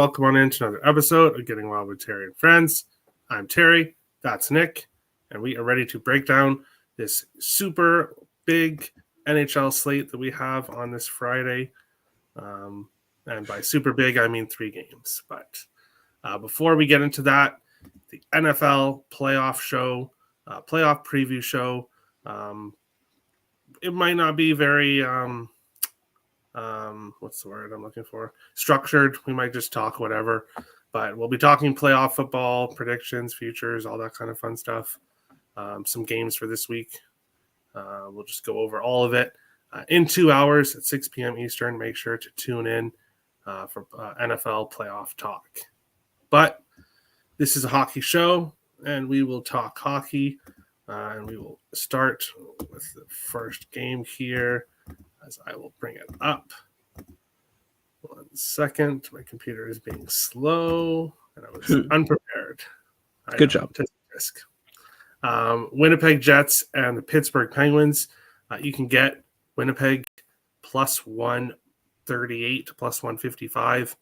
welcome on into another episode of Getting Wild with Terry and Friends. I'm Terry, that's Nick, and we are ready to break down this super big NHL slate that we have on this Friday. And by super big, I mean 3 games. But before we get into that, the NFL playoff show, playoff preview show, it might not be very... what's the word I'm looking for? Structured. We might just talk whatever, but we'll be talking playoff football, predictions, futures, all that kind of fun stuff. Some games for this week. We'll just go over all of it in 2 hours at 6 p.m. Eastern. Make sure to tune in for NFL playoff talk. But this is a hockey show, and we will talk hockey, and we will start with the first game here. As I will bring it up. 1 second. My computer is being slow, and I was unprepared. Good job. Risk. Winnipeg Jets and the Pittsburgh Penguins. You can get Winnipeg plus 138 to plus 155.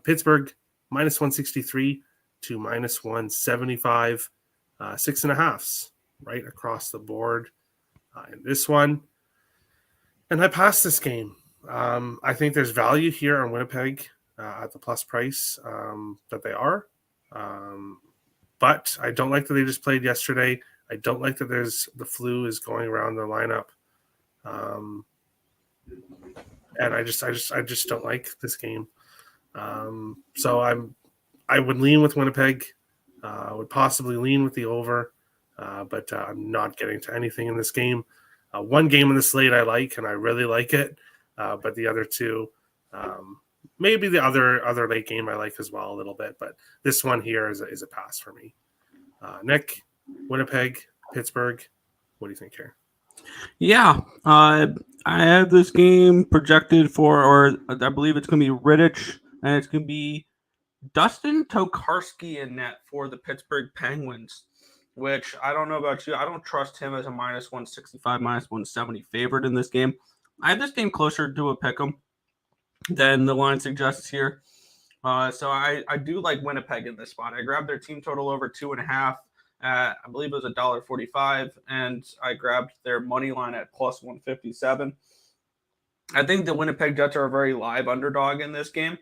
Pittsburgh minus 163 to minus 175. 6.5s right across the board in this one. And I passed this game. I think there's value here on Winnipeg at the plus price that they are. But I don't like that they just played yesterday. I don't like that the flu is going around the lineup. And I just don't like this game. So I would lean with Winnipeg. I would possibly lean with the over. But I'm not getting to anything in this game. One game in the slate I like, and I really like it. But the other two, maybe the other late game I like as well a little bit. But this one here is a pass for me. Nick, Winnipeg, Pittsburgh, what do you think here? Yeah, I have this game projected for, or I believe it's going to be Rittich, and it's going to be Dustin Tokarski in net for the Pittsburgh Penguins. Which I don't know about you. I don't trust him as a minus 165, minus 170 favorite in this game. I have this game closer to a pick'em than the line suggests here. So I do like Winnipeg in this spot. I grabbed their team total over 2.5 at, I believe it was $1.45, and I grabbed their money line at plus 157. I think the Winnipeg Jets are a very live underdog in this game.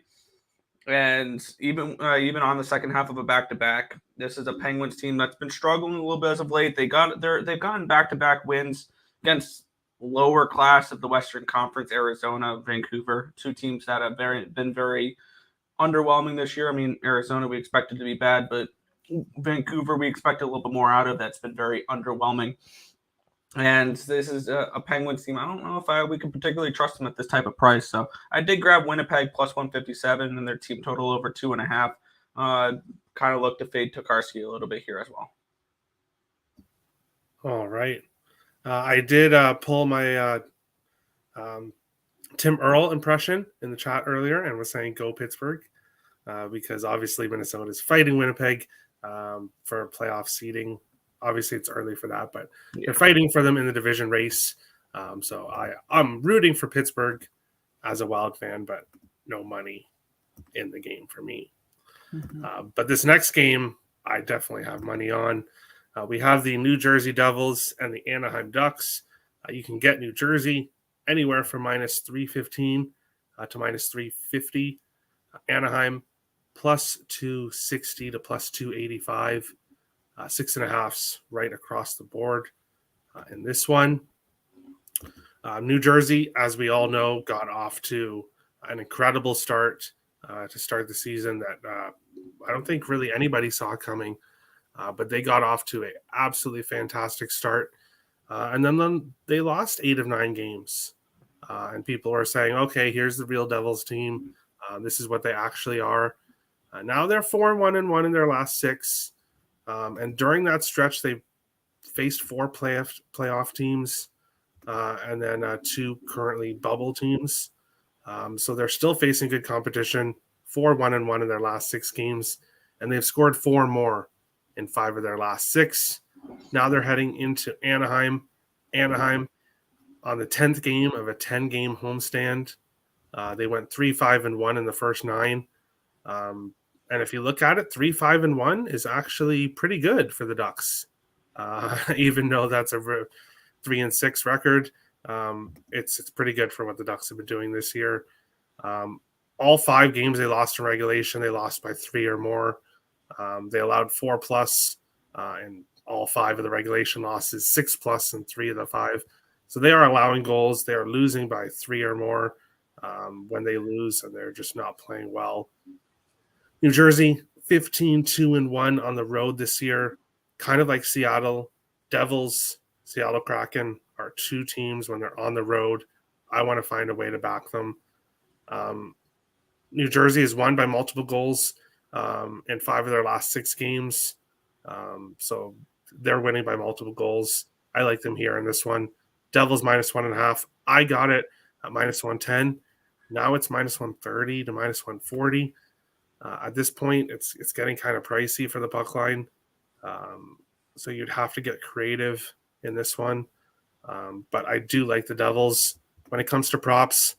And even on the second half of a back-to-back, this is a Penguins team that's been struggling a little bit as of late. They've gotten back-to-back wins against lower class of the Western Conference, Arizona, Vancouver, 2 teams that have been very underwhelming this year. I mean, Arizona we expected to be bad, but Vancouver we expected a little bit more out of. That's been very underwhelming. And this is a Penguins team. I don't know if we can particularly trust them at this type of price. So I did grab Winnipeg plus 157 and their team total over 2.5. Kind of look to fade Tokarski a little bit here as well. All right. I did pull my Tim Earl impression in the chat earlier and was saying go Pittsburgh because obviously Minnesota is fighting Winnipeg for playoff seeding. Obviously, it's early for that, but they're fighting for them in the division race. So I'm rooting for Pittsburgh as a Wild fan, but no money in the game for me. Mm-hmm. But this next game, I definitely have money on. We have the New Jersey Devils and the Anaheim Ducks. You can get New Jersey anywhere from minus 315 to minus 350. Anaheim plus 260 to plus 285. 6.5s right across the board in this one. New Jersey, as we all know, got off to an incredible start to start the season that I don't think really anybody saw coming, but they got off to an absolutely fantastic start. And then they lost 8 of 9 games. And people are saying, okay, here's the real Devils team. This is what they actually are. Now they're 4-1-1 in their last 6. And during that stretch, they faced 4 playoff teams and then 2 currently bubble teams. So they're still facing good competition, 4-1-1 in their last 6 games, and they've scored 4 more in 5 of their last 6. Now they're heading into Anaheim. Anaheim on the 10th game of a 10-game homestand. They went 3-5-1 in the first 9. And if you look at it, 3-5-1 is actually pretty good for the Ducks. Even though that's a 3-6 record, it's pretty good for what the Ducks have been doing this year. All 5 games they lost in regulation, they lost by 3 or more. They allowed 4+ in all 5 of the regulation losses, 6+ in 3 of the 5. So they are allowing goals. They are losing by 3 or more when they lose, and they're just not playing well. New Jersey, 15-2-1 on the road this year, kind of like Seattle. Devils, Seattle Kraken are 2 teams when they're on the road. I want to find a way to back them. New Jersey has won by multiple goals in 5 of their last 6 games. So they're winning by multiple goals. I like them here in this one. Devils -1.5. I got it at -110. Now it's -130 to -140. At this point, it's getting kind of pricey for the puck line. So you'd have to get creative in this one. But I do like the Devils. When it comes to props,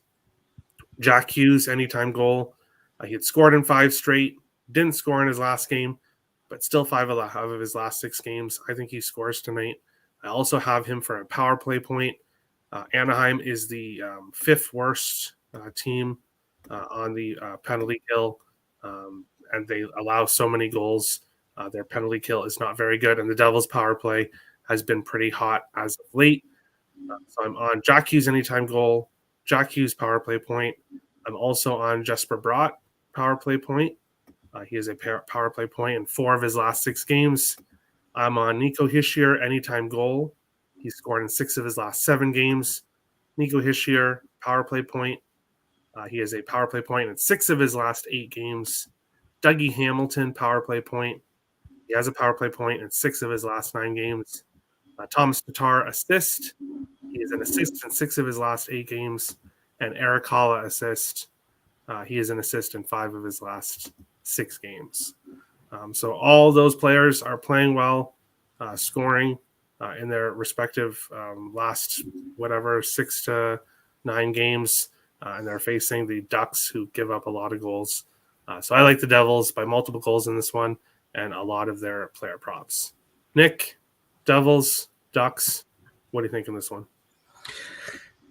Jack Hughes, anytime goal. He had scored in 5 straight, didn't score in his last game, but still 5 of his last 6 games. I think he scores tonight. I also have him for a power play point. Anaheim is the 5th worst team on the penalty kill, and they allow so many goals. Their penalty kill is not very good, and the Devils' power play has been pretty hot as of late. So I'm on Jack Hughes anytime goal, Jack Hughes power play point. I'm also on Jesper Bratt power play point. He has a power play point in 4 of his last 6 games. I'm on Nico Hischier anytime goal. He's scored in 6 of his last 7 games. Nico Hischier power play point. He has a power play point in 6 of his last 8 games. Dougie Hamilton power play point. He has a power play point in 6 of his last 9 games. Thomas Tatar assist. He is an assist in 6 of his last 8 games. And Eric Halla assist. He is an assist in 5 of his last 6 games. So all those players are playing well, scoring in their respective last 6 to 9 games, and they're facing the Ducks, who give up a lot of goals. So I like the Devils by multiple goals in this one, and a lot of their player props. Nick, Devils, Ducks, what do you think in this one?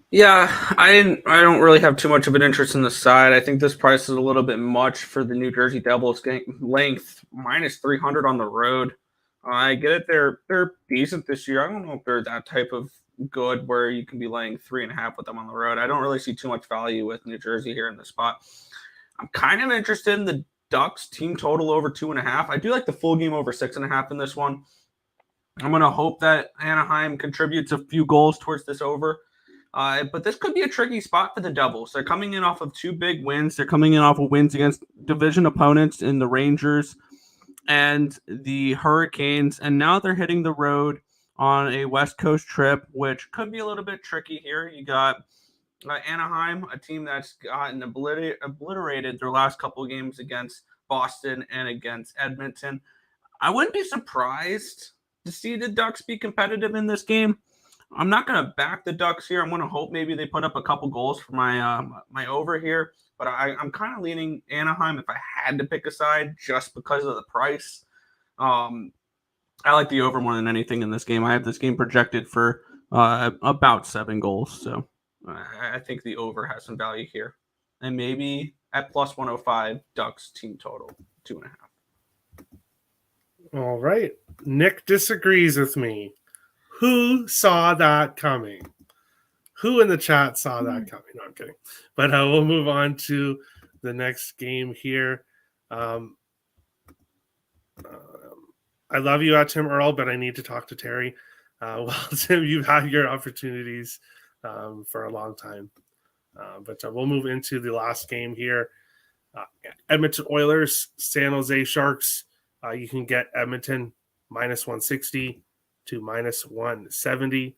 Yeah, I don't really have too much of an interest in the side. I think this price is a little bit much for the New Jersey Devils length, -300 on the road. I get it; they're decent this year. I don't know if they're that type of good where you can be laying 3.5 with them on the road. I don't really see too much value with New Jersey here in this spot. I'm kind of interested in the Ducks team total over 2.5. I do like the full game over 6.5 in this one. I'm going to hope that Anaheim contributes a few goals towards this over. But this could be a tricky spot for the Devils. They're coming in off of 2 big wins. They're coming in off of wins against division opponents in the Rangers and the Hurricanes. And now they're hitting the road on a West Coast trip, which could be a little bit tricky here. You got Anaheim, a team that's gotten obliterated their last couple of games against Boston and against Edmonton. I wouldn't be surprised to see the Ducks be competitive in this game. I'm not going to back the Ducks here. I'm going to hope maybe they put up a couple goals for my my over here. But I'm kind of leaning Anaheim if I had to pick a side just because of the price. I like the over more than anything in this game. I have this game projected for about 7 goals. So I think the over has some value here. And maybe at +105, Ducks team total 2.5. All right. Nick disagrees with me. Who saw that coming? Who in the chat saw that coming? No, I'm kidding. But we'll move on to the next game here. I love you, Tim Earl, but I need to talk to Terry. Well, Tim, you've had your opportunities for a long time. But we'll move into the last game here. Edmonton Oilers, San Jose Sharks. You can get Edmonton -160 to -170.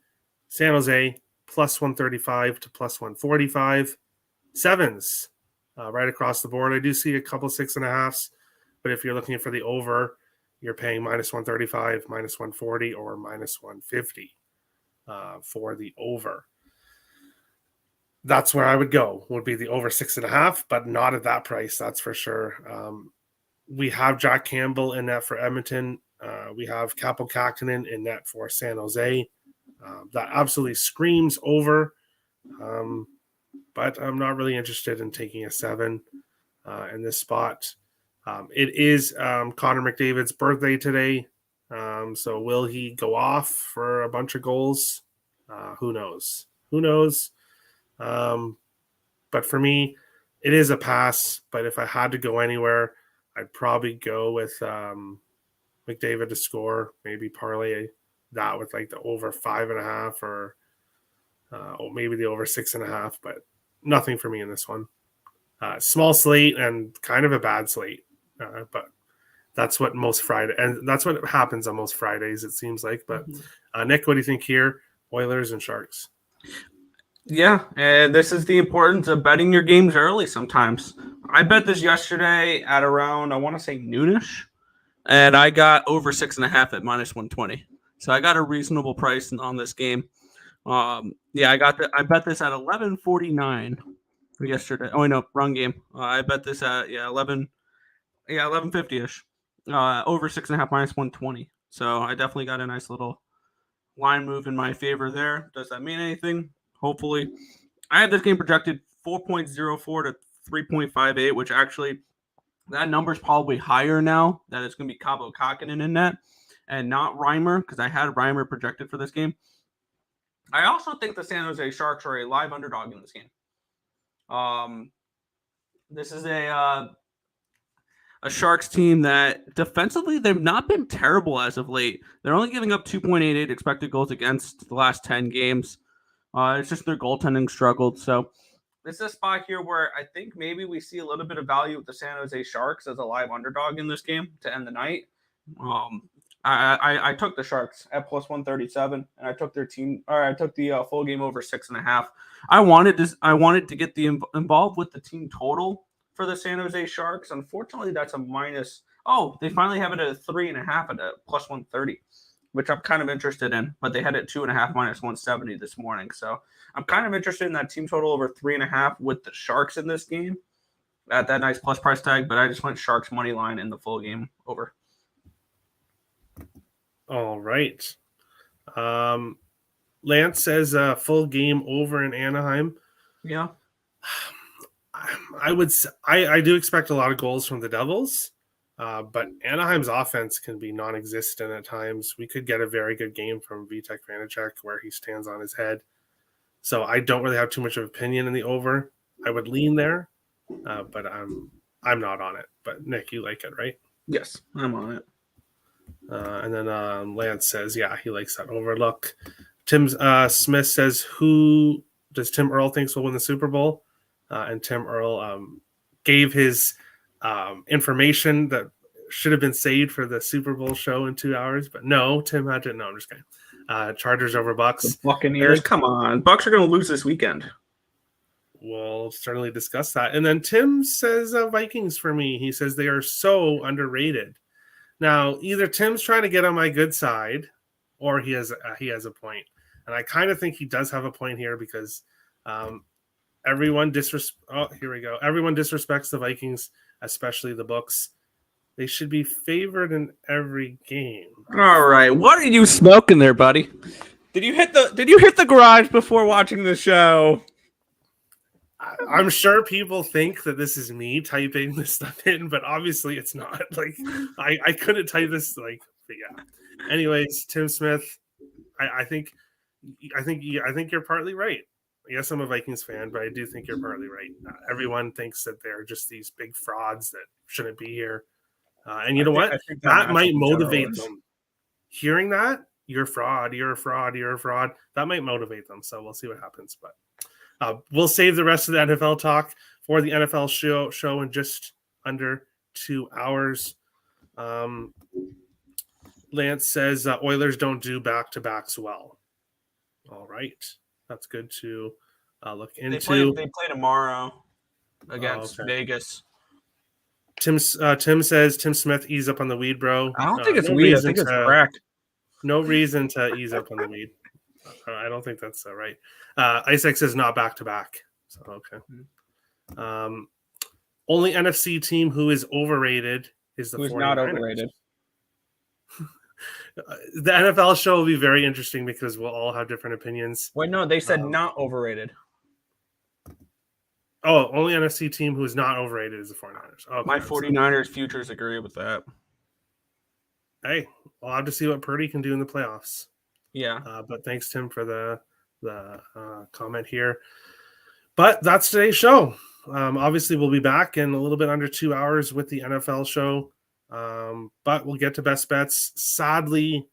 San Jose +135 to +145. Sevens right across the board. I do see a couple 6.5s, but if you're looking for the over, you're paying -135, -140, or -150 for the over. that's where I would go, would be the over 6.5, but not at that price. That's for sure. We have Jack Campbell in net for Edmonton. We have Capo Kakinen in net for San Jose. That absolutely screams over. But I'm not really interested in taking a 7 in this spot. It is Connor McDavid's birthday today. So will he go off for a bunch of goals? Who knows? Who knows? But for me, it is a pass. But if I had to go anywhere, I'd probably go with McDavid to score, maybe parlay that with like the over 5.5 or maybe the over 6.5, but nothing for me in this one. Small slate and kind of a bad slate, but that's what most Friday, and that's what happens on most Fridays, it seems like. But Nick, what do you think here? Oilers and Sharks. Yeah, and this is the importance of betting your games early sometimes. I bet this yesterday at around, I want to say noonish, and I got over 6.5 at -120. So I got a reasonable price on this game. Yeah, I bet this at 11:49 yesterday. Oh, no, wrong game. I bet this at 11:50ish. Over 6.5 -120. So I definitely got a nice little line move in my favor there. Does that mean anything? Hopefully. I have this game projected 4.04 to 3.58, which actually that number's probably higher now. That it's going to be Cabo Kakinen in net and not Reimer, because I had Reimer projected for this game. I also think the San Jose Sharks are a live underdog in this game. This is a Sharks team that defensively, they've not been terrible as of late. They're only giving up 2.88 expected goals against the last 10 games. It's just their goaltending struggled. So this is a spot here where I think maybe we see a little bit of value with the San Jose Sharks as a live underdog in this game to end the night. I took the Sharks at +137, and I took their team, or I took the full game over 6.5. I wanted to get involved with the team total for the San Jose Sharks. Unfortunately, that's a minus. Oh, they finally have it at a 3.5 at a +130, which I'm kind of interested in. But they had it 2.5 -170 this morning, so I'm kind of interested in that team total over 3.5 with the Sharks in this game at that nice plus price tag. But I just went Sharks money line in the full game over. All right. Lance says full game over in Anaheim. Yeah. I do expect a lot of goals from the Devils, but Anaheim's offense can be non-existent at times. We could get a very good game from Vitek Vanacek where he stands on his head. So I don't really have too much of opinion in the over. I would lean there, but I'm not on it. But Nick, you like it, right? Yes, I'm on it. And then Lance says, yeah, he likes that overlook. Tim Smith says, who does Tim Earl thinks will win the Super Bowl? And Tim Earl gave his information that should have been saved for the Super Bowl show in 2 hours. But no, Tim had to. No, I'm just kidding. Chargers over Bucks. The Buccaneers, come on. Bucks are going to lose this weekend. We'll certainly discuss that. And then Tim says Vikings for me. He says they are so underrated. Now, either Tim's trying to get on my good side, or he has a point. And I kind of think he does have a point here because everyone disrespects the Vikings, especially the books. They should be favored in every game. All right, what are you smoking there, buddy? Did you hit the garage before watching the show? I'm sure people think that this is me typing this stuff in, but obviously it's not. Like I couldn't type this. But yeah. Anyways, Tim Smith, I think you're partly right. Yes, I'm a Vikings fan, but I do think you're partly right. Everyone thinks that they're just these big frauds that shouldn't be here. And you know what? That might motivate them. Hearing that, you're a fraud, that might motivate them. So we'll see what happens. But we'll save the rest of the NFL talk for the NFL show in just under 2 hours. Lance says Oilers don't do back-to-backs well. All right. That's good to look into. They play tomorrow against Vegas. Tim says Tim Smith ease up on the weed, bro. I don't think it's weed. I think it's crack. No reason to ease up on the weed. I don't think that's right. Isaac says not back to back. So okay. Only NFC team who is overrated is the 49ers. Who's not overrated? The NFL show will be very interesting because we'll all have different opinions. Wait, no, they said not overrated. Oh, only NFC team who is not overrated is the 49ers. Okay, My 49ers futures agree with that. Hey, we'll have to see what Purdy can do in the playoffs. Yeah. But thanks, Tim, for the comment here. But that's today's show. Obviously, we'll be back in a little bit under 2 hours with the NFL show. But we'll get to best bets. Sadly,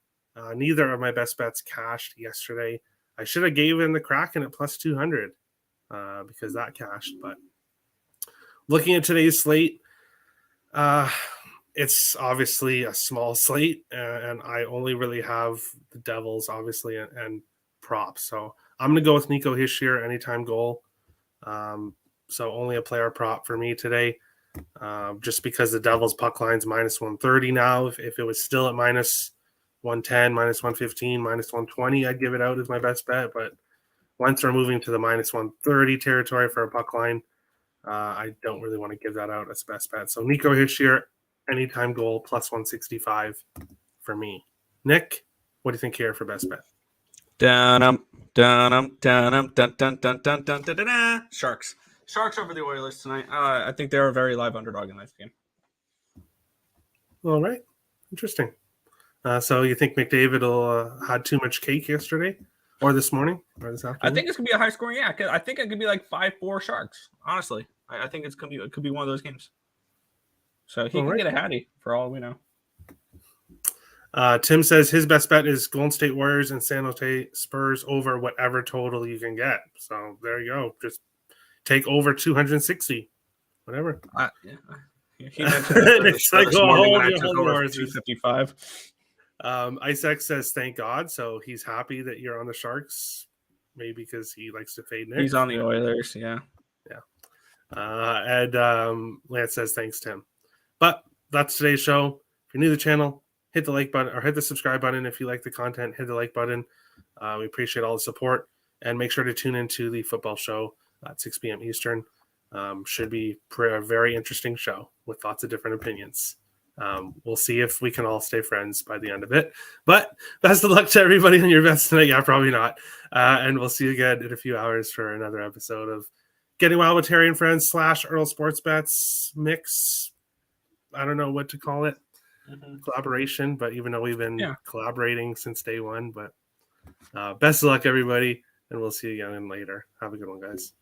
neither of my best bets cashed yesterday. I should have gave in the Kraken at plus 200 because that cashed. But looking at today's slate, it's obviously a small slate, and I only really have the Devils, obviously, and props. So I'm going to go with Nico Hischier anytime goal. So only a player prop for me today, just because the Devils puck line's minus 130 now. If it was still at minus 110, minus 115, minus 120, I'd give it out as my best bet. But once we're moving to the minus 130 territory for a puck line, I don't really want to give that out as best bet. So Nico Hischier, anytime goal, plus 165 for me. Nick, what do you think here for best bet? Sharks. Sharks over the Oilers tonight. I think they're a very live underdog in this game. All right. Interesting. So you think McDavid will had too much cake yesterday or this morning or this afternoon? I think it's going to be a high scoring. Yeah, I think it could be like 5-4 Sharks. Honestly, I think it could be one of those games. So he can get a hattie for all we know. Tim says his best bet is Golden State Warriors and San Jose Spurs over whatever total you can get. So there you go. Just take over 260, whatever. He mentioned it's like, I took over 255. Isaac says thank God. So he's happy that you're on the Sharks, maybe because he likes to fade Nick. He's on the Oilers, yeah. And Lance says thanks, Tim. But that's today's show. If you're new to the channel, hit the like button or hit the subscribe button. If you like the content, hit the like button. We appreciate all the support. And make sure to tune into the football show at 6 p.m. Eastern. Should be a very interesting show with lots of different opinions. We'll see if we can all stay friends by the end of it. But best of luck to everybody on your bets tonight. Yeah, probably not. And we'll see you again in a few hours for another episode of Getting Wild with Terry and Friends / Earl Sports Bets mix. I don't know what to call it. Collaboration, but even though we've been collaborating since day one. But best of luck, everybody. And we'll see you again later. Have a good one, guys.